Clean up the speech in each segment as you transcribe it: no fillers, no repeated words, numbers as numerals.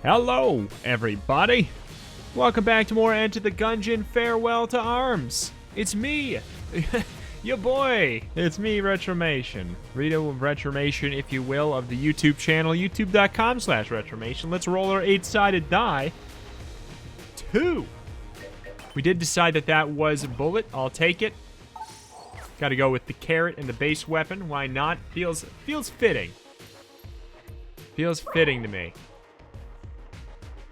Hello, everybody. Welcome back to more Enter the Gungeon Farewell to Arms. It's me, your boy. It's me, Retromation. Reto of Retromation, if you will, of the YouTube channel, youtube.com/Retromation. Let's roll our 8-sided die. 2. We did decide that that was a bullet. I'll take it. Got to go with the carrot and the base weapon. Why not? Feels fitting. Feels fitting to me.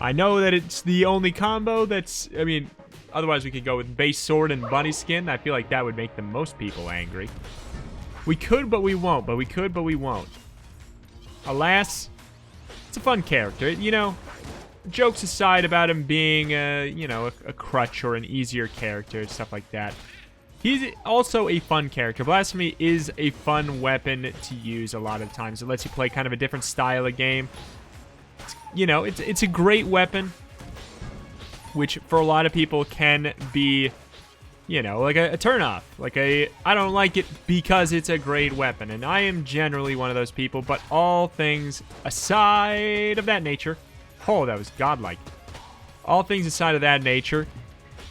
I know that it's the only combo that's, I mean, otherwise we could go with base sword and bunny skin. I feel like that would make the most people angry. We could, but we won't. But we could, but we won't. Alas, it's a fun character. You know, jokes aside about him being, a crutch or an easier character, stuff like that. He's also a fun character. Blasphemy is a fun weapon to use a lot of times. It lets you play kind of a different style of game. You know, it's a great weapon, which for a lot of people can be, you know, like a turnoff. Like I don't like it because it's a great weapon, and I am generally one of those people, but all things aside of that nature, oh, that was godlike. All things aside of that nature,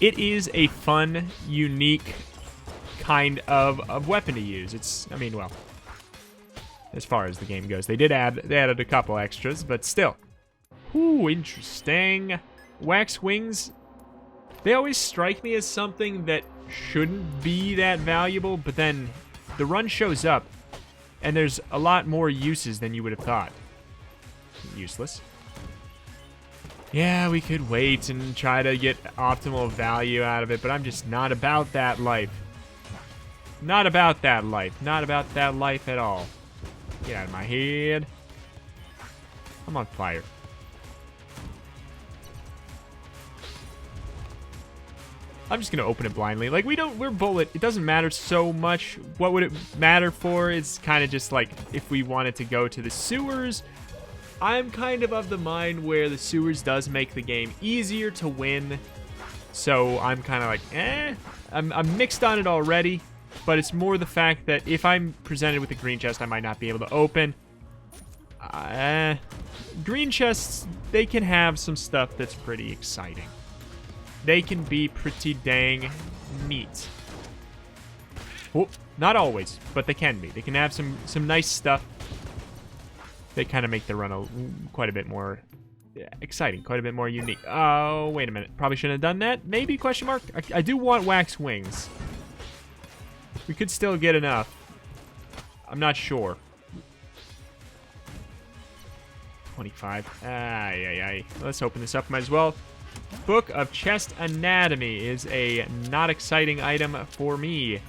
it is a fun, unique kind of weapon to use. It's, I mean, well, as far as the game goes, they added a couple extras, but still. Ooh, interesting. Wax wings, they always strike me as something that shouldn't be that valuable, but then the run shows up, and there's a lot more uses than you would have thought. Useless. Yeah, we could wait and try to get optimal value out of it, but I'm just not about that life. Not about that life. Not about that life at all. Get out of my head. I'm on fire. I'm just going to open it blindly. Like, we're bullet. It doesn't matter so much. What would it matter for? It's kind of just like if we wanted to go to the sewers. I'm kind of the mind where the sewers does make the game easier to win. So I'm kind of like, I'm mixed on it already. But it's more the fact that if I'm presented with a green chest, I might not be able to open. Green chests, they can have some stuff that's pretty exciting. They can be pretty dang neat. Oh, not always, but they can be. They can have some nice stuff. They kind of make the run quite a bit more exciting, quite a bit more unique. Oh, wait a minute. Probably shouldn't have done that. Maybe, question mark? I do want wax wings. We could still get enough. I'm not sure. 25. Ay. Let's open this up. Might as well. Book of Chest Anatomy is a not exciting item for me.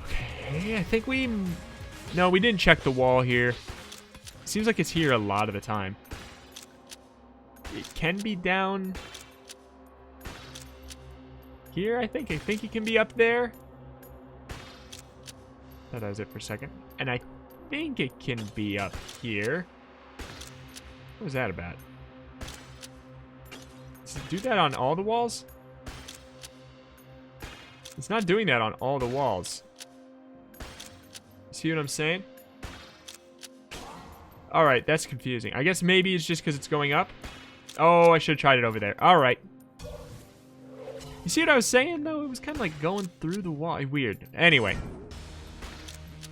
Okay, I think no, we didn't check the wall here. Seems like it's here a lot of the time. It can be down here, I think. I think it can be up there. Thought that was it for a second. And I think it can be up here. What was that about? Does it do that on all the walls? It's not doing that on all the walls. See what I'm saying? Alright, that's confusing. I guess maybe it's just because it's going up. Oh, I should have tried it over there. Alright. You see what I was saying, though? It was kind of like going through the wall. Weird. Anyway.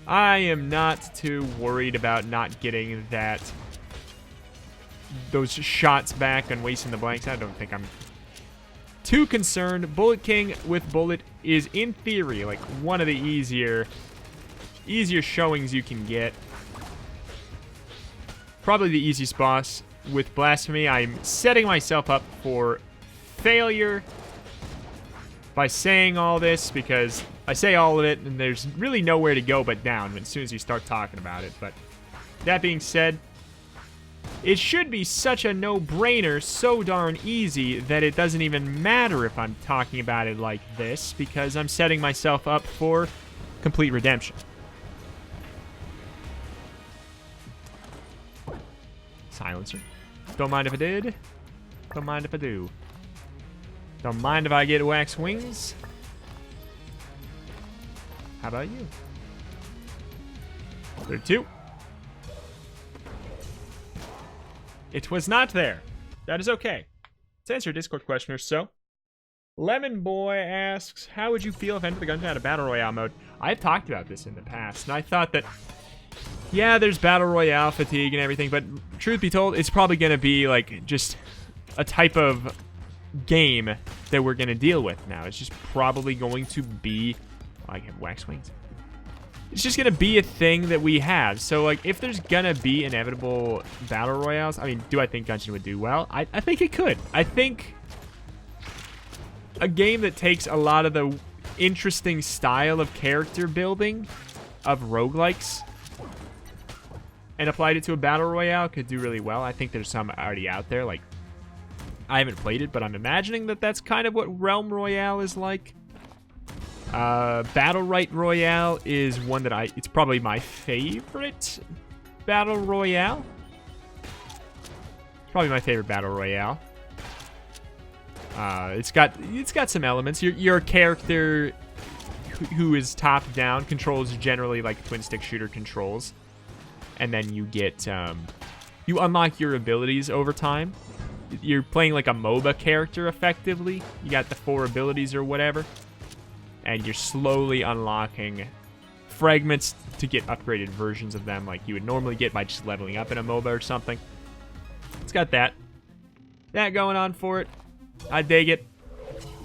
I am not too worried about not getting those shots back and wasting the blanks. I don't think I'm too concerned. Bullet King with Bullet is, in theory, like one of the easier showings you can get. Probably the easiest boss. With Blasphemy, I'm setting myself up for failure by saying all this, because I say all of it and there's really nowhere to go but down as soon as you start talking about it. But that being said, it should be such a no-brainer, so darn easy, that it doesn't even matter if I'm talking about it like this, because I'm setting myself up for complete redemption. Silencer. Don't mind if I did. Don't mind if I do. Don't mind if I get wax wings. How about you? 32. It was not there. That is okay. Let's answer a Discord question or so. Lemon Boy asks, how would you feel if Enter the Gungeon had a Battle Royale mode? I've talked about this in the past, and I thought that, yeah, there's Battle Royale fatigue and everything, but truth be told, it's probably going to be, like, just a type of game that we're going to deal with now. It's just probably going to be... Oh, I have wax wings. It's just going to be a thing that we have. So, like, if there's going to be inevitable Battle Royales, I mean, do I think Gungeon would do well? I think it could. I think a game that takes a lot of the interesting style of character building of roguelikes and applied it to a Battle Royale could do really well. I think there's some already out there. Like, I haven't played it, but I'm imagining that that's kind of what Realm Royale is like. Battle Right Royale is one that it's probably my favorite Battle Royale. Probably my favorite Battle Royale. It's got some elements. Your character who is top down controls generally like twin stick shooter controls, and then you get you unlock your abilities over time. You're playing like a MOBA character effectively. You got the 4 abilities or whatever, and you're slowly unlocking fragments to get upgraded versions of them like you would normally get by just leveling up in a MOBA or something. It's got that going on for it. I dig it.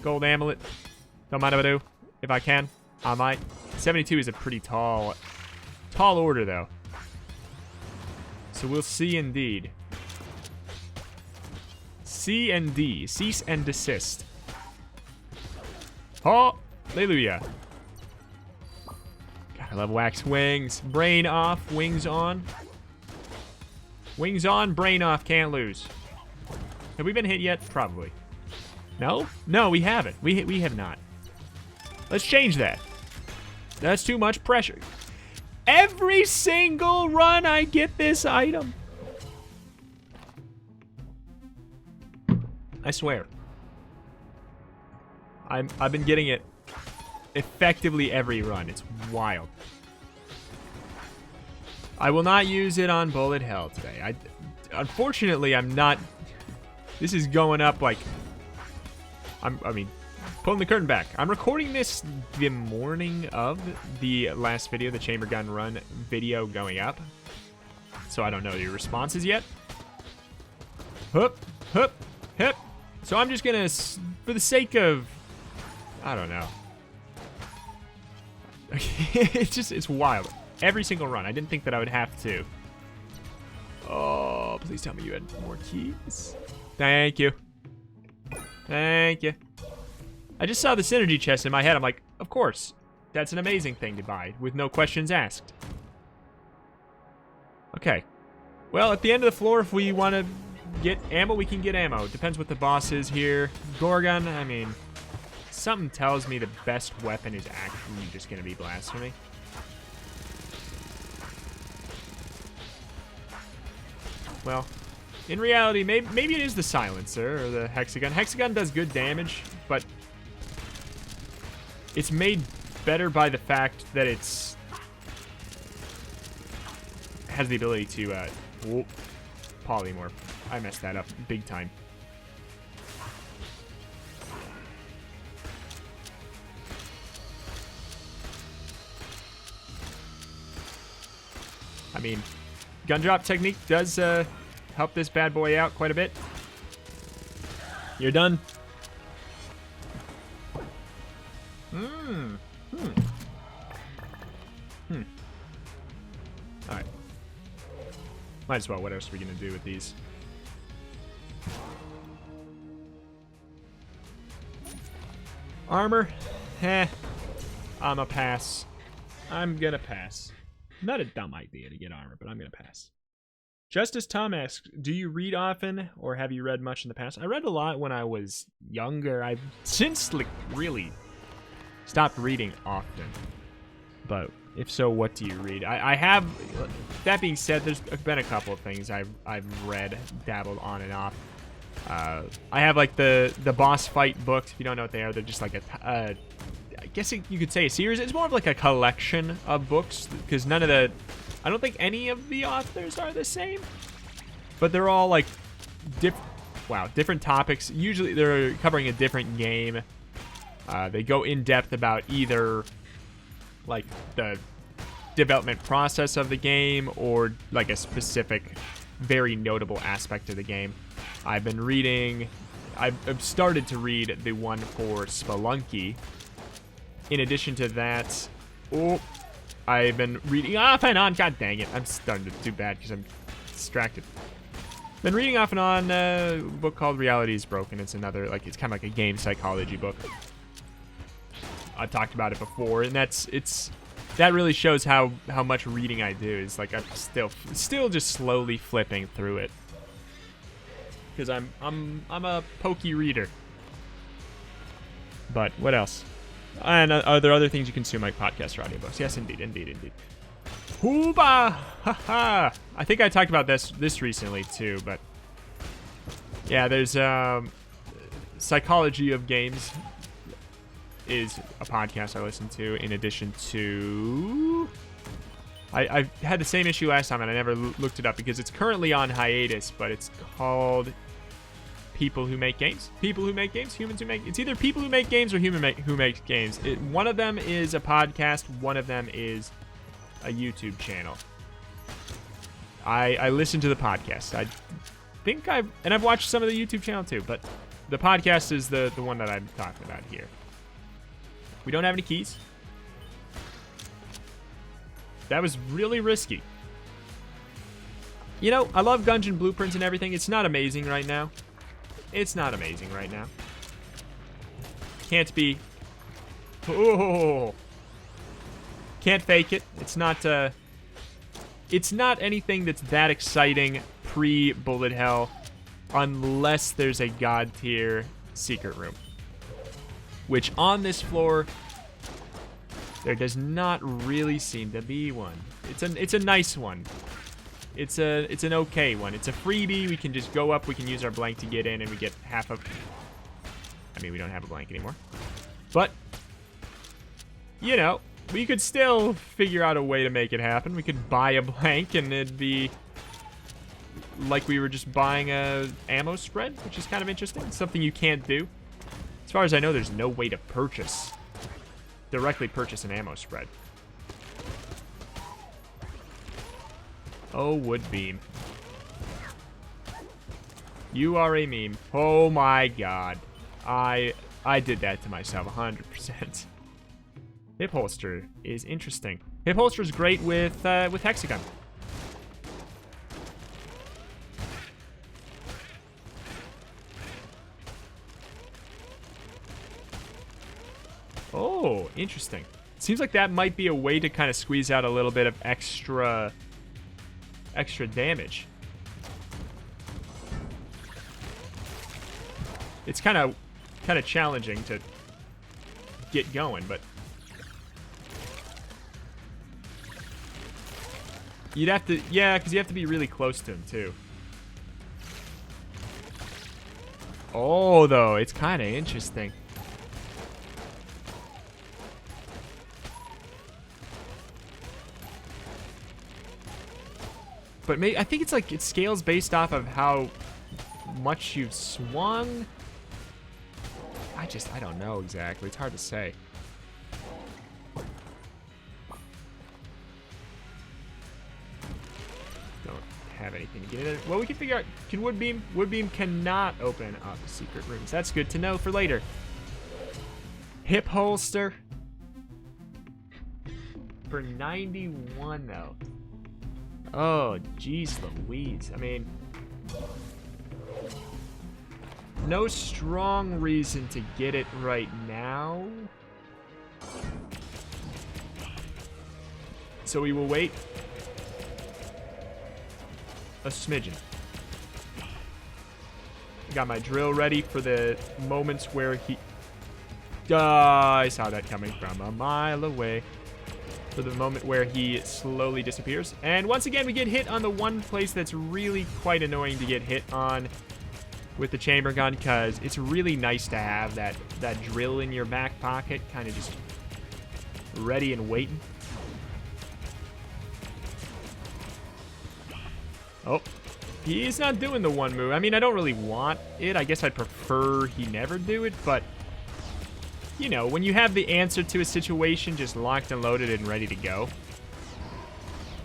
Gold amulet. Don't mind if I do. If I can, I might. 72 is a pretty tall order, though. So we'll see indeed. C and D. Cease and desist. Hallelujah. God, I love wax wings. Brain off, wings on. Wings on, brain off, can't lose. Have we been hit yet? Probably. No? No, we haven't. We have not. Let's change that. That's too much pressure. Every single run I get this item. I swear. I've been getting it effectively every run. It's wild. I will not use it on Bullet Hell today. Unfortunately, I'm not... This is going up like... I mean, pulling the curtain back. I'm recording this the morning of the last video, the Chamber Gun Run video going up. So I don't know your responses yet. Hup, hup, hup. So I'm just gonna, for the sake of, I don't know. It's wild. Every single run. I didn't think that I would have to. Oh, please tell me you had more keys. Thank you. Thank you. I just saw the synergy chest in my head. I'm like, of course. That's an amazing thing to buy with no questions asked. Okay. Well, at the end of the floor, if we want to get ammo, we can get ammo. Depends what the boss is here. Gorgon, I mean, something tells me the best weapon is actually just going to be blasphemy. Well, in reality, maybe it is the silencer or the hexagon. Hexagon does good damage, but it's made better by the fact that it's has the ability to polymorph. I messed that up big time. I mean, gun drop technique does help this bad boy out quite a bit. You're done. Alright. Might as well. What else are we going to do with these? Armor? I'm a pass. I'm going to pass. Not a dumb idea to get armor, but I'm going to pass. Justice Tom asks, do you read often, or have you read much in the past? I read a lot when I was younger. I've since, like, really stopped reading often. But if so, what do you read? I have, that being said, there's been a couple of things I've read, dabbled on and off. I have, like, the boss fight books. If you don't know what they are, they're just like I guess you could say a series. It's more of like a collection of books, because I don't think any of the authors are the same. but they're all like different topics. Usually they're covering a different game. They go in depth about either like the development process of the game or like a specific, very notable aspect of the game. I've started to read the one for Spelunky. In addition to that, I've been reading off and on. God dang it, I'm starting to do bad because I'm distracted. Been reading off and on a book called Reality is Broken. It's another, like, it's kind of like a game psychology book. I've talked about it before, and that really shows how much reading I do. Is like I'm still just slowly flipping through it because I'm a pokey reader. But what else? And are there other things you consume like podcasts or audiobooks? Yes, indeed. Hooba! Haha! I think I talked about this recently too, but yeah, there's Psychology of Games is a podcast I listen to in addition to... I had the same issue last time and I never looked it up because it's currently on hiatus, but it's called People Who Make Games. People Who Make Games, Humans Who Make... It's either People Who Make Games or Who Make Games. One of them is a podcast, one of them is a YouTube channel. I listen to the podcast. I think I've watched some of the YouTube channel too, but the podcast is the one that I'm talking about here. We don't have any keys. That was really risky. You know, I love Gungeon blueprints and everything. It's not amazing right now. Can't be... Oh. Can't fake it. It's not anything that's that exciting pre-Bullet Hell unless there's a God tier secret room. Which on this floor, there does not really seem to be one. It's a nice one. It's an okay one. It's a freebie. We can just go up. We can use our blank to get in, and we get half of... I mean, we don't have a blank anymore. But, you know, we could still figure out a way to make it happen. We could buy a blank, and it'd be like we were just buying a ammo spread, which is kind of interesting. It's something you can't do. As far as I know, there's no way to directly purchase an ammo spread. Oh, wood beam. You are a meme. Oh my god. I did that to myself 100%. Hip holster is interesting. Hip holster is great with hexagon. Oh, interesting. Seems like that might be a way to kind of squeeze out a little bit of extra damage. It's kind of challenging to get going, but you'd have to, yeah, because you have to be really close to him too. Oh, though, it's kind of interesting. But I think it's like it scales based off of how much you've swung. I don't know exactly. It's hard to say. Don't have anything to get in it. Well, we can figure out. Can Woodbeam? Woodbeam cannot open up secret rooms. That's good to know for later. Hip holster. For 91, though. Oh, jeez Louise. I mean, no strong reason to get it right now. So we will wait a smidgen. Got my drill ready for the moments where he... I saw that coming from a mile away. For the moment where he slowly disappears. And once again, we get hit on the one place that's really quite annoying to get hit on with the chamber gun, because it's really nice to have that drill in your back pocket, kind of just ready and waiting. Oh, He's not doing the one move. I mean, I don't really want it. I guess I'd prefer he never do it, but... You know, when you have the answer to a situation just locked and loaded and ready to go,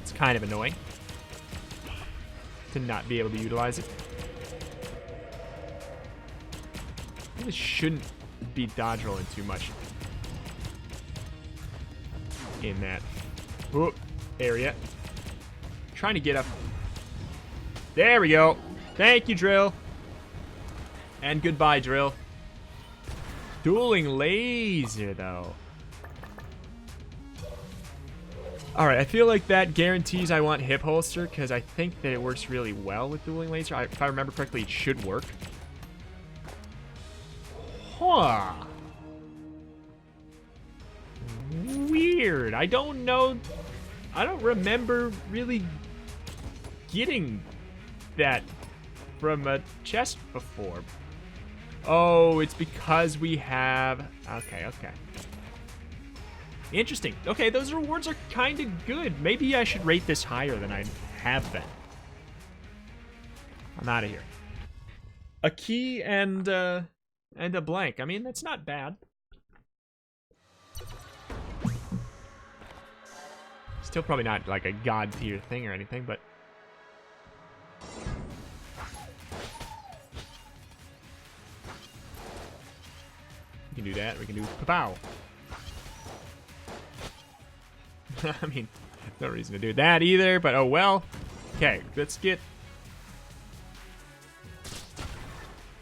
it's kind of annoying to not be able to utilize it. I really shouldn't be dodge rolling too much in that area. Trying to get up. There we go. Thank you, Drill. And goodbye, Drill. Dueling laser, though. Alright, I feel like that guarantees I want hip holster, because I think that it works really well with dueling laser. If I remember correctly, it should work. Huh. Weird. I don't know. I don't remember really getting that from a chest before. Oh, it's because we have... Okay. Interesting. Okay, those rewards are kind of good. Maybe I should rate this higher than I have been. I'm out of here. A key and a blank. I mean, that's not bad. Still probably not like a god tier thing or anything, but... We can do that. We can do pow. I mean, no reason to do that either, but oh well. Okay, let's get...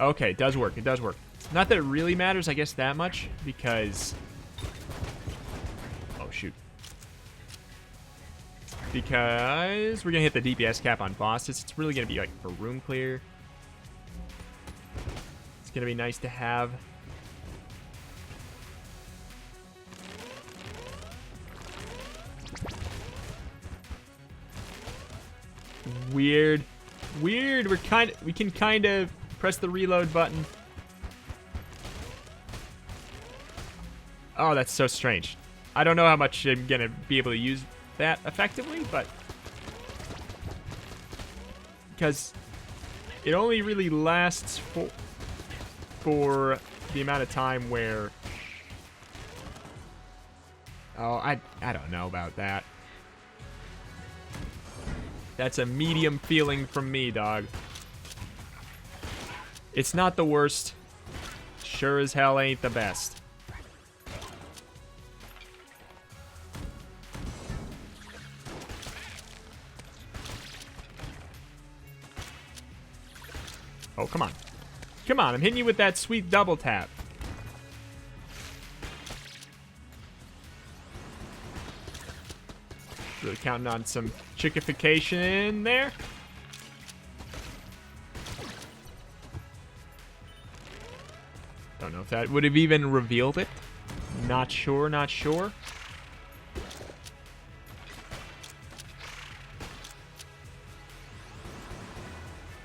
Okay, it does work. It does work. Not that it really matters, I guess, that much, because... Oh, shoot. Because we're going to hit the DPS cap on bosses. It's really going to be, like, for room clear. It's going to be nice to have... Weird. We can kind of press the reload button. Oh, that's so strange. I don't know how much I'm gonna be able to use that effectively, but because it only really lasts for the amount of time where... Oh, I don't know about that. That's a medium feeling from me, dog. It's not the worst. Sure as hell ain't the best. Oh, come on. Come on, I'm hitting you with that sweet double tap. Really counting on some chickification there. Don't know if that would have even revealed it. Not sure, not sure.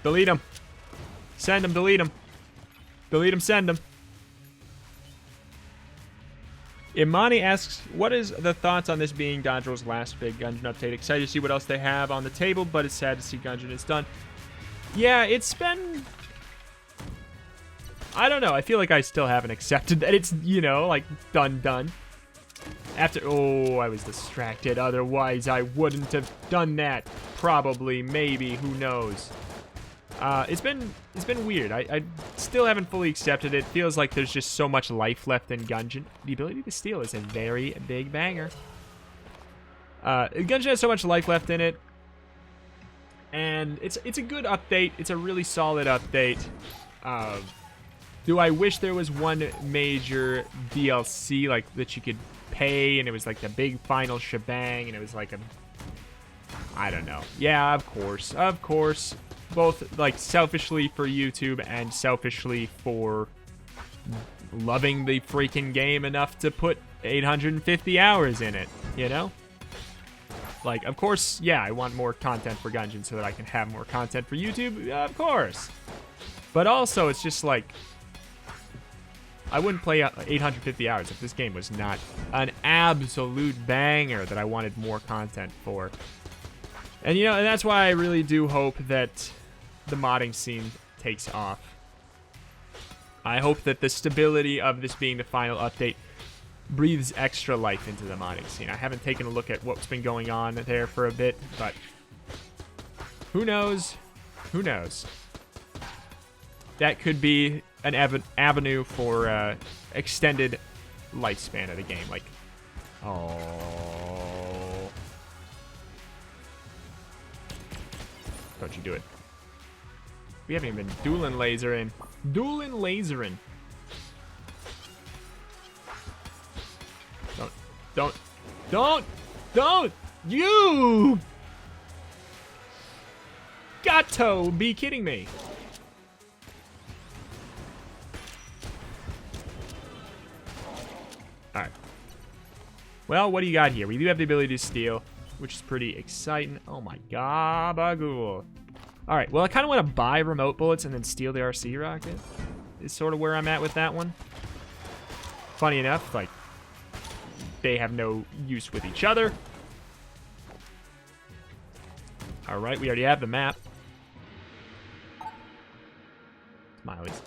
Delete him. Send him, delete him. Delete him, send him. Imani asks, what is the thoughts on this being Dodger's last big Gungeon update? Excited to see what else they have on the table, but it's sad to see Gungeon is done. Yeah, it's been... I don't know. I feel like I still haven't accepted that it's, you know, like, done. After... Oh, I was distracted. Otherwise, I wouldn't have done that. Probably, maybe, who knows. It's been weird. I still haven't fully accepted it. Feels like there's just so much life left in Gungeon. The ability to steal is a very big banger. Gungeon has so much life left in it, and it's a good update. It's a really solid update. Do I wish there was one major DLC like that you could pay, and it was like the big final shebang, and it was like a... I don't know. Yeah, of course. Both, like, selfishly for YouTube and selfishly for loving the freaking game enough to put 850 hours in it, you know? Like, of course, yeah, I want more content for Gungeon so that I can have more content for YouTube, of course. But also, it's just like, I wouldn't play 850 hours if this game was not an absolute banger that I wanted more content for. And, you know, and that's why I really do hope that the modding scene takes off. I hope that the stability of this being the final update breathes extra life into the modding scene. I haven't taken a look at what's been going on there for a bit, but who knows? Who knows? That could be an avenue for extended lifespan of the game. Like, oh, don't you do it. We haven't even been dueling lasering. Dueling lasering. Don't! You! Got to be kidding me. Alright. Well, what do you got here? We do have the ability to steal, which is pretty exciting. Oh my god, bagul. Alright, well, I kind of want to buy remote bullets and then steal the RC rocket. Is sort of where I'm at with that one. Funny enough, like, they have no use with each other. Alright, we already have the map. Smileys.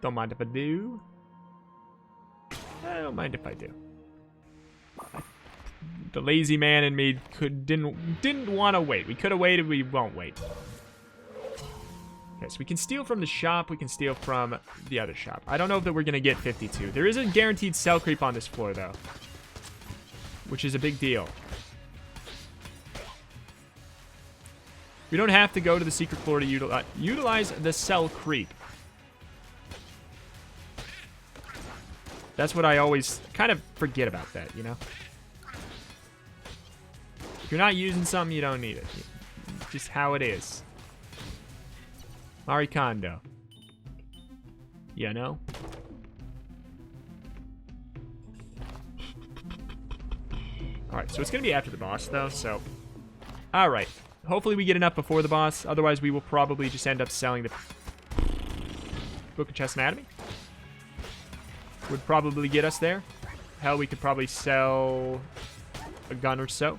Don't mind if I do. I don't mind if I do. The lazy man in me didn't want to wait. We could have waited, we won't wait. Okay, so we can steal from the shop, we can steal from the other shop. I don't know if that we're gonna get 52. There is a guaranteed cell creep on this floor though, which is a big deal. We don't have to go to the secret floor to utilize the cell creep. That's what I always kind of forget about that, you know? If you're not using something, you don't need it. Just how it is. Marie Kondo. You know? Alright, so it's going to be after the boss, though, so... Alright. Hopefully we get enough before the boss. Otherwise, we will probably just end up selling the Book of Chess Anatomy. Would probably get us there. Hell, we could probably sell a gun or so.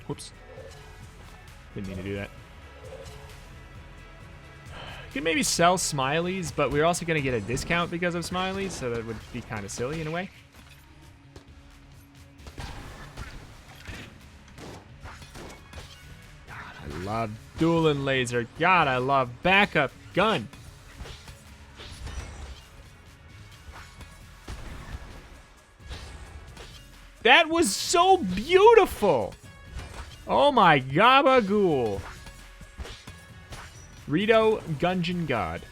Whoops. Didn't mean to do that. Could maybe sell Smileys, but we're also going to get a discount because of Smileys, so that would be kind of silly in a way. God, I love dueling laser. God, I love backup gun. That was so beautiful. Oh my gabagool. Reto, Gungeon God.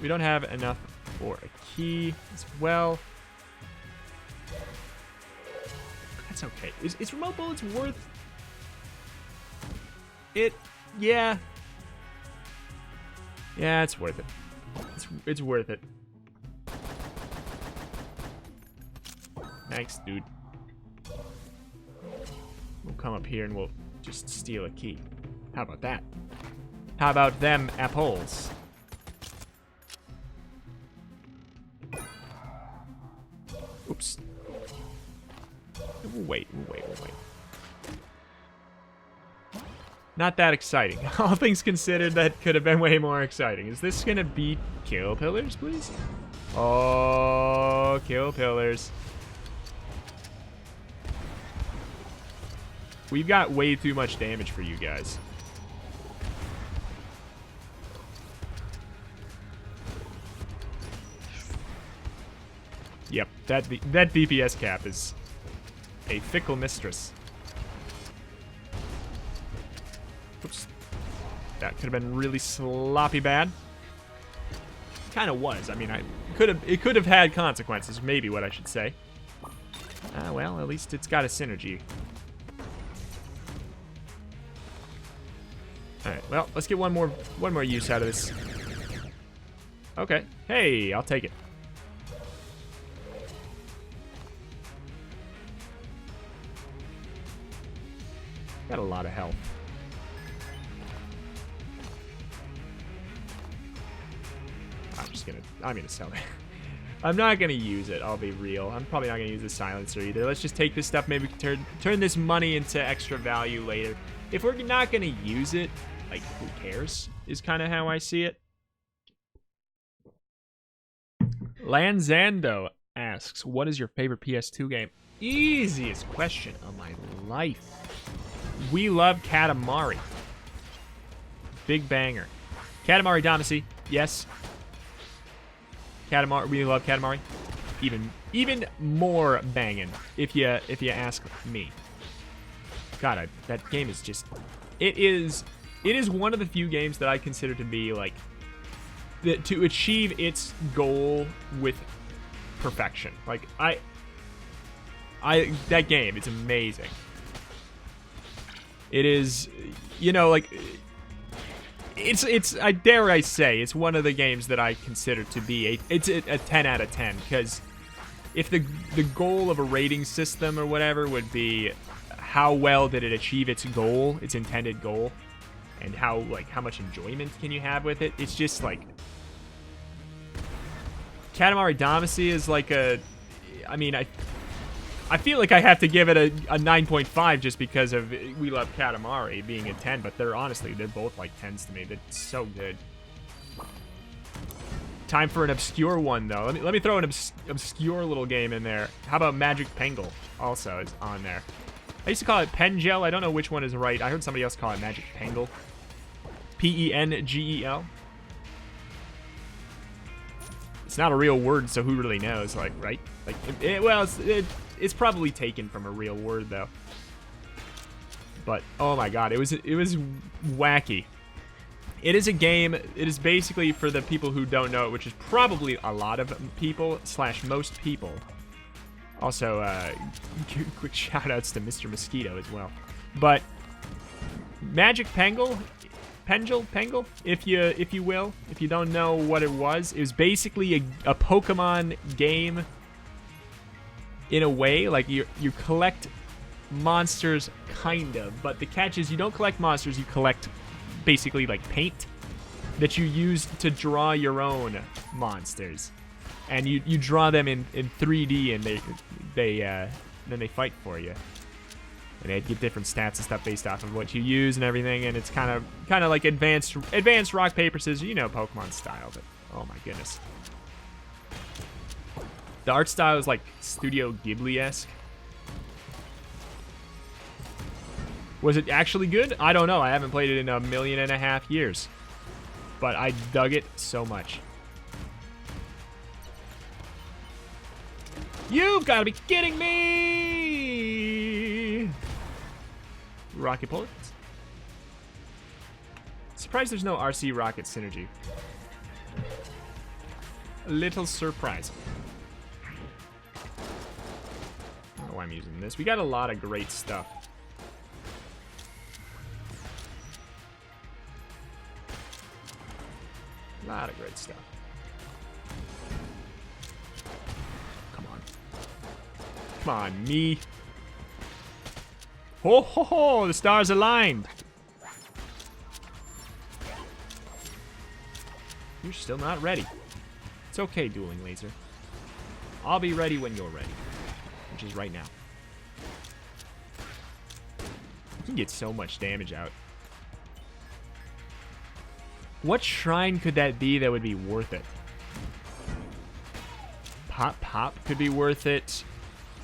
We don't have enough for a key as well. That's okay. Is remote bullets worth it? Yeah. Yeah, it's worth it. It's worth it. Thanks, dude. We'll come up here and we'll just steal a key. How about that? How about them apples? Oops. We'll wait. Not that exciting. All things considered, that could have been way more exciting. Is this gonna be kill pillars, please? Oh, kill pillars. We've got way too much damage for you guys. Yep, that DPS cap is a fickle mistress. Oops. That could have been really sloppy bad. Kind of was. I mean, it could have had consequences, maybe what I should say. Well, at least it's got a synergy. Alright, well, let's get one more use out of this. Okay. Hey, I'll take it. Got a lot of health. I'm gonna sell it. I'm not gonna use it, I'll be real. I'm probably not gonna use the silencer either. Let's just take this stuff, maybe we can turn this money into extra value later. If we're not gonna use it, like, who cares? Is kind of how I see it. Lanzando asks, what is your favorite PS2 game? Easiest question of my life. We love Katamari. Big banger. Katamari Damacy, yes. Katamari, we love Katamari. Even more banging, if you ask me. God, that game is just, it is one of the few games that I consider to be like, to achieve its goal with perfection. Like that game, it's amazing. It is, you know, like, I dare I say, it's one of the games that I consider to be a 10 out of 10, because if the goal of a rating system or whatever would be how well did it achieve its goal, its intended goal, and how much enjoyment can you have with it, it's just like, Katamari Damacy is like a, I mean, I feel like I have to give it a 9.5 just because of We Love Katamari being a 10, but they're both like 10s to me. They're so good. Time for an obscure one, though. Let me throw an obscure little game in there. How about Magic Pengle also is on there. I used to call it Pengel. I don't know which one is right. I heard somebody else call it Magic Pengle. P-E-N-G-E-L. It's not a real word, so who really knows? Like, right? Like, it's probably taken from a real word, though. But oh my god, it was wacky. It is a game. It is basically, for the people who don't know it, which is probably a lot of people / most people. Also, quick shout-outs to Mr. Mosquito as well. But Magic Pengle, if you will, if you don't know what it was basically a Pokemon game. In a way, like you collect monsters, kind of, but the catch is you don't collect monsters, you collect basically like paint that you use to draw your own monsters, and you draw them in 3D, and then they fight for you, and they get different stats and stuff based off of what you use and everything, and it's kind of like advanced rock paper scissors, you know, Pokemon style. But oh my goodness. The art style is like Studio Ghibli-esque. Was it actually good? I don't know. I haven't played it in 1.5 million years. But I dug it so much. You've got to be kidding me! Rocket bullets. Surprised there's no RC Rocket synergy. A little surprising. I don't know why I'm using this. We got a lot of great stuff. A lot of great stuff. Come on. Come on, me. Ho ho ho! The stars aligned. You're still not ready. It's okay, Dueling Laser. I'll be ready when you're ready. Which is right now. You can get so much damage out. What shrine could that be that would be worth it? Pop could be worth it.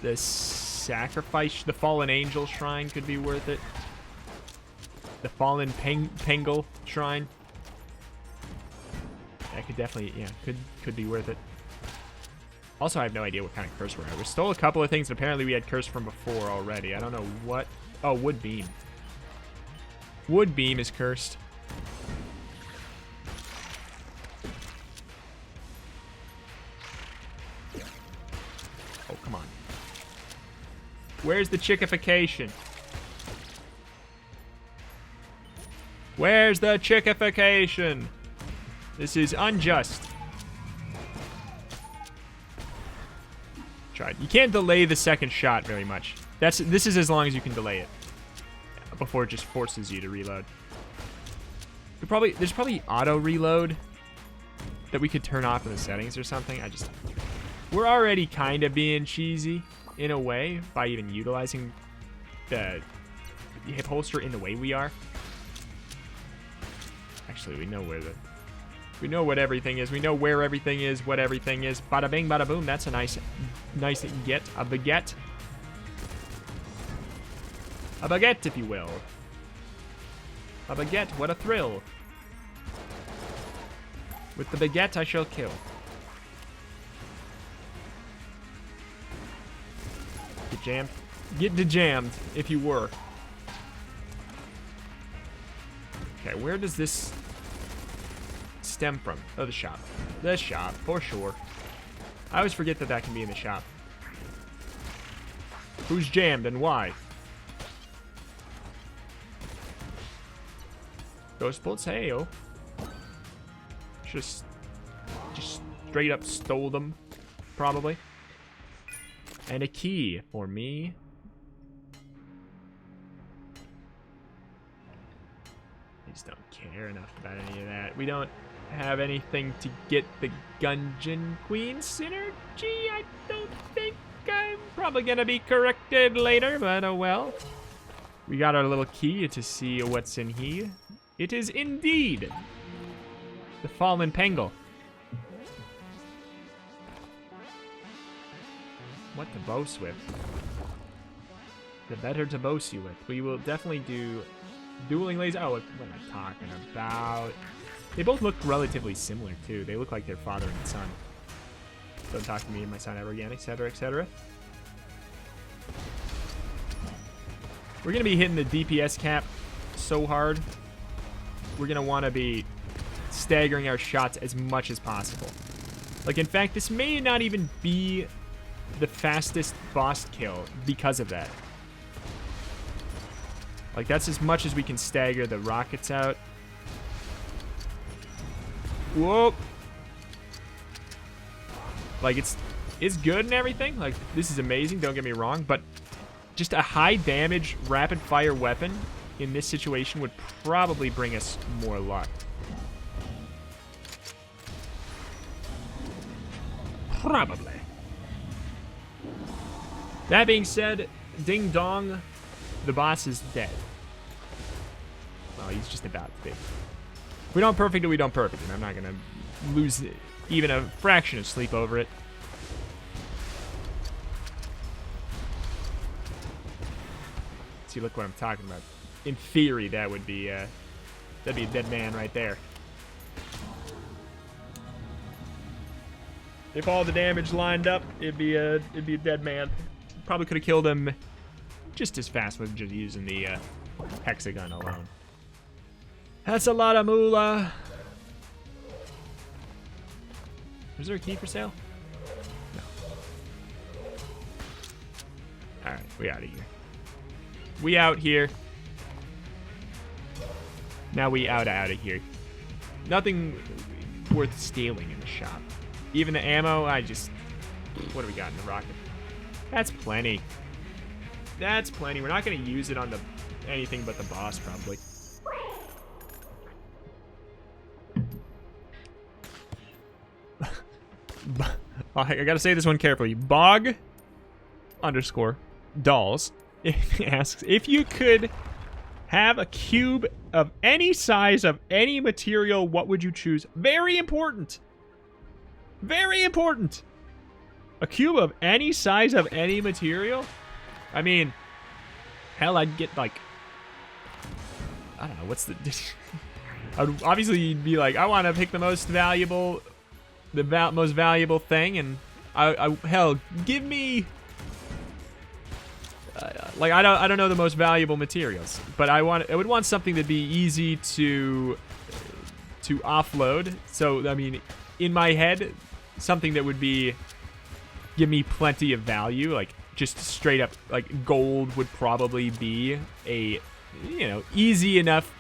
The sacrifice, the fallen angel shrine could be worth it. The fallen Pengle shrine. That could definitely, yeah, could be worth it. Also, I have no idea what kind of curse we're at. We stole a couple of things, and apparently we had curse from before already. I don't know what. Oh, Wood Beam. Wood Beam is cursed. Oh, come on. Where's the chickification? Where's the chickification? This is unjust. Tried. You can't delay the second shot very much. This is as long as you can delay it before it just forces you to reload. There's probably auto reload that we could turn off in the settings or something. We're already kind of being cheesy in a way by even utilizing the hip holster in the way we are. actually, we know where we know what everything is. We know where everything is, what everything is. Bada bing, bada boom. That's a nice get. A baguette. A baguette, if you will. A baguette, what a thrill. With the baguette, I shall kill. Get jammed. Get dejammed, if you were. Okay, where does this stem from? Oh, the shop. The shop, for sure. I always forget that that can be in the shop. Who's jammed and why? Ghost bolts, hey-o. Just straight up stole them, probably. And a key for me. I just don't care enough about any of that. We don't have anything to get the Gungeon Queen synergy. I don't think. I'm probably gonna be corrected later, but oh well. We got our little key to see what's in here. It is indeed the Fallen Pengle. What to boast with? The better to boast you with. We will definitely do dueling laser. Oh, what am I talking about? They both look relatively similar too. They look like their father and son. Don't talk to me and my son ever again, etc., etc. We're gonna be hitting the DPS cap so hard. We're gonna want to be staggering our shots as much as possible. Like, in fact, this may not even be the fastest boss kill because of that. Like, that's as much as we can stagger the rockets out. Whoa. Like, it's good and everything. Like, this is amazing, don't get me wrong, but just a high damage rapid fire weapon in this situation would probably bring us more luck. Probably. That being said, ding dong, the boss is dead. Well, he's just about to be. If we don't perfect it, we don't perfect it. I'm not gonna lose even a fraction of sleep over it. See, look what I'm talking about. In theory, that would be that'd be a dead man right there. If all the damage lined up, it'd be a dead man. Probably could have killed him just as fast with just using the hexagon alone. That's a lot of moolah. Is there a key for sale? No. Alright, we out of here. We out here. Now we out of here. Nothing worth stealing in the shop. Even the ammo, what do we got in the rocket? That's plenty. That's plenty. We're not going to use it on anything but the boss, probably. I gotta say this one carefully. Bog _ dolls asks if you could have a cube of any size of any material, what would you choose? Very important. Very important. A cube of any size of any material? I mean, hell, I'd get like, I don't know, what's the... I would obviously be like, I want to pick the most valuable... most valuable thing, and hell, give me like I don't know the most valuable materials, but I would want something that'd be easy to offload. So I mean, in my head, something that would give me plenty of value, like just straight up like gold would probably be a easy enough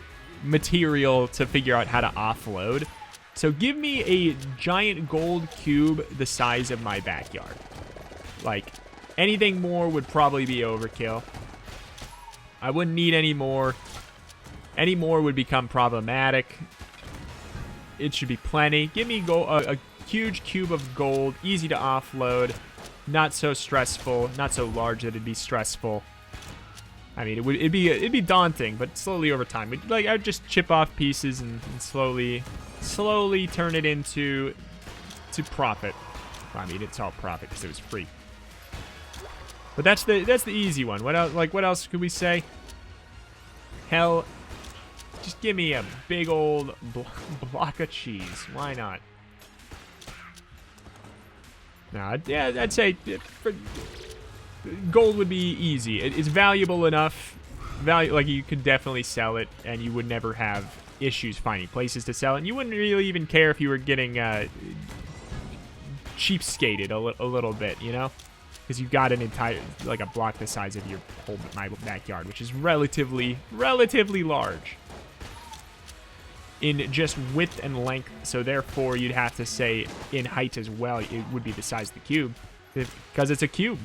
material to figure out how to offload. So give me a giant gold cube the size of my backyard. Like, anything more would probably be overkill. I wouldn't need any more. Any more would become problematic. It should be plenty. Give me a huge cube of gold, easy to offload, not so stressful, not so large that it'd be stressful. I mean, it'd be daunting, but slowly over time, I'd just chip off pieces and slowly turn it into profit. I mean, it's all profit because it was free. But that's the easy one. What else? What else could we say? Hell, just give me a big old block of cheese. Why not? Nah, yeah, I'd say gold would be easy. It's valuable enough. Like, you could definitely sell it, and you would never have issues finding places to sell it. And you wouldn't really even care if you were getting cheapskated a little bit, you know? Because you've got an entire, like, a block the size of my backyard, which is relatively large in just width and length. So therefore, you'd have to say in height as well, it would be the size of the cube, because it's a cube.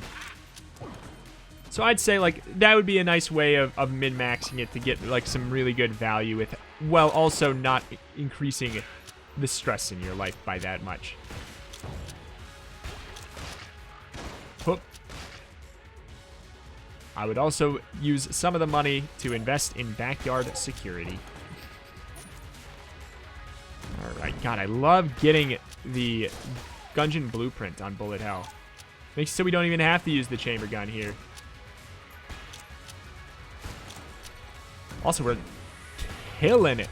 So I'd say, like, that would be a nice way of min-maxing it to get, like, some really good value with, while also not increasing the stress in your life by that much. Whoop. I would also use some of the money to invest in backyard security. Alright, God, I love getting the Gungeon blueprint on Bullet Hell. Makes it so we don't even have to use the chamber gun here. Also, we're killing it.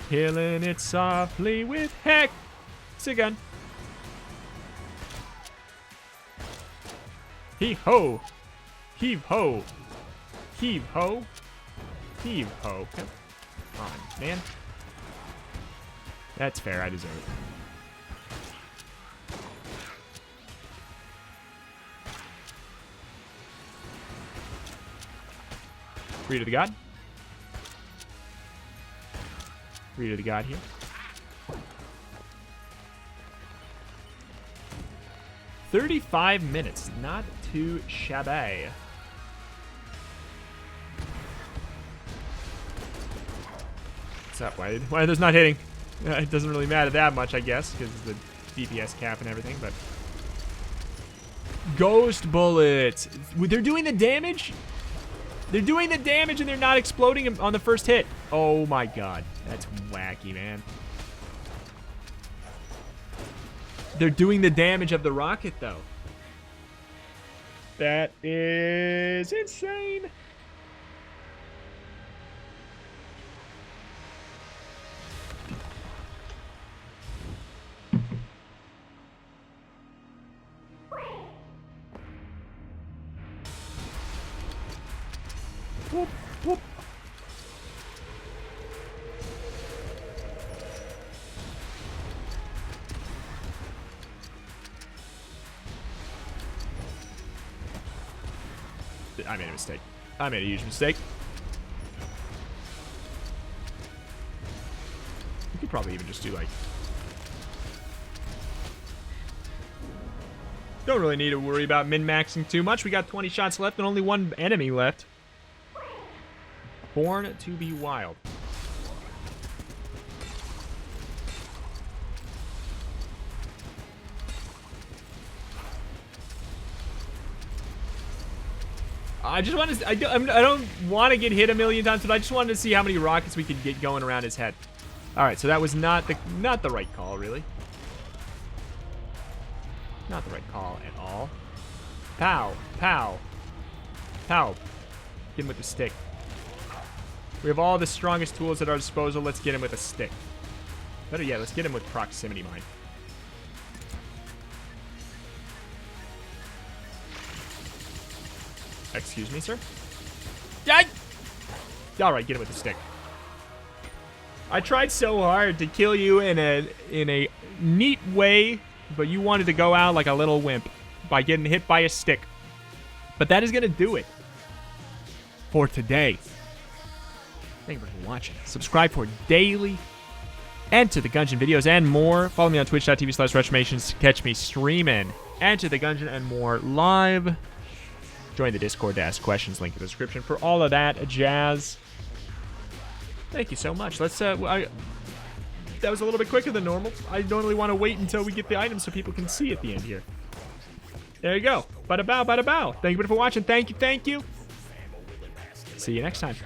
Killing it softly with Hexagon. Heave ho. Heave ho. Heave ho. Heave ho. Come on, man. That's fair. I deserve it. Read of the God. Read of the God here. 35 minutes. Not too shabby. What's up? Why are those not hitting? It doesn't really matter that much, I guess, because of the DPS cap and everything, but... Ghost bullets. They're doing the damage? They're doing the damage and they're not exploding on the first hit. Oh my god. That's wacky, man. They're doing the damage of the rocket, though. That is insane. Whoop, whoop. I made a mistake. I made a huge mistake. You could probably even just do, like... Don't really need to worry about min-maxing too much. We got 20 shots left and only one enemy left. Born to be wild. I just want to. I don't want to get hit a million times, but I just wanted to see how many rockets we could get going around his head. All right, so that was not the right call, really. Not the right call at all. Pow, pow, pow. Get him with the stick. We have all the strongest tools at our disposal. Let's get him with a stick. Better yet, let's get him with proximity mine. Excuse me, sir? Yeah. All right, get him with the stick. I tried so hard to kill you in a neat way, but you wanted to go out like a little wimp by getting hit by a stick. But that is gonna do it for today. Thank you for watching. Subscribe for daily Enter the Gungeon videos and more. Follow me on twitch.tv/retromations to catch me streaming Enter the Gungeon and more live. Join the Discord to ask questions. Link in the description for all of that jazz. Thank you so much. Let's that was a little bit quicker than normal. I normally want to wait until we get the items so people can see at the end here. There you go. Bada bow, bada bow. Thank you for watching. Thank you, thank you. See you next time.